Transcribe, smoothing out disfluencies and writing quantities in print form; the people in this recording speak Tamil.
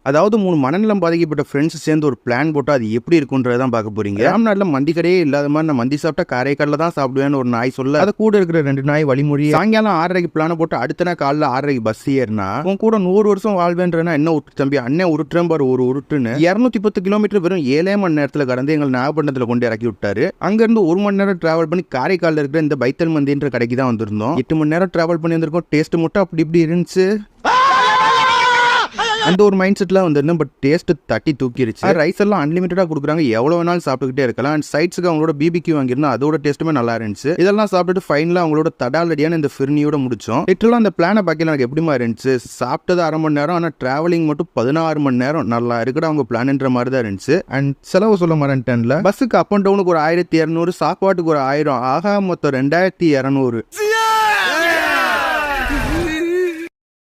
அதாவது 3 மனநலம் பாதிக்கப்பட்ட ஃப்ரெண்ட்ஸ் சேர்ந்து ஒரு பிளான் போட்டு அது எப்படி இருக்குன்றதான் பார்க்க போறீங்க. ராம்நாட்ல மந்தி கடையே இல்லாத மாதிரி நான் மந்தி சாப்பிட்டா காரைக்கால்ல தான் சாப்பிடுவேன்னு ஒரு நாய் சொல்ல, அது கூட இருக்கிற 2 நாய் வழிமொழி சாயங்காலம் 6:30 பிளான போட்டு அடுத்த நாள் காலைல 6:30 பஸ் ஏறினா உன் கூட 100 வருஷம் வாழ்வேன்றனா என்ன உருட்டு தம்பி, அண்ணன் உருட்டுறேன் பாரு ஒரு உருட்டுன்னு 210 கிலோமீட்டர் வெறும் 7 மணி நேரத்துல கடந்து எங்களை நாகப்பட்டினத்துல கொண்டு இறக்கி விட்டாரு. அங்க இருந்து 1 மணி நேரம் டிராவல் பண்ணி காரைக்கால்ல இருக்கிற இந்த பைத்தல் மந்தின்ற கடைக்கு தான் வந்திருந்தோம். 8 மணி நேரம் டிராவல் பண்ணி வந்திருக்கோம். டேஸ்ட் மட்டும் அப்படி இப்படி இருந்துச்சு. அந்த ஒரு மைண்ட் செட்லாம் வந்திருந்தேன். பட் டேஸ்ட் தட்டி தூக்கிருச்சு. ரைஸ் எல்லாம் அன்லிமிட்டடா கொடுக்குறாங்க, எவ்வளவு வேணாலும் சாப்பிட்டுக்கிட்டே இருக்கலாம். அண்ட் சைட்ஸுக்கு அவங்களோட பிபிக்யூ வாங்கிருந்தோம், அதோட டேஸ்ட்டுமே நல்லா இருந்துச்சு. இதெல்லாம் சாப்பிட்டுட்டு ஃபைனலா அவங்களோட தடாலடியான இந்த ஃபிர்னியோட முடிச்சோம். லிட்டரலா அந்த பிளானை பார்க்கல எனக்கு எப்படிமா இருந்துச்சு, சாப்பிட்டது 1/2 மணி நேரம், ஆனா டிராவலிங் மட்டும் 16 மணி நேரம். நல்லா இருக்குடா அவங்க பிளான்ன்ற மாதிரி தான் இருந்துச்சு. அண்ட் செலவு சொல்ல மாட்டேன்ல, பஸ்ஸுக்கு அப் அண்ட் டவுனுக்கு ஒரு 1200, சாப்பாட்டுக்கு ஒரு 1000, ஆகா மொத்தம் 2200.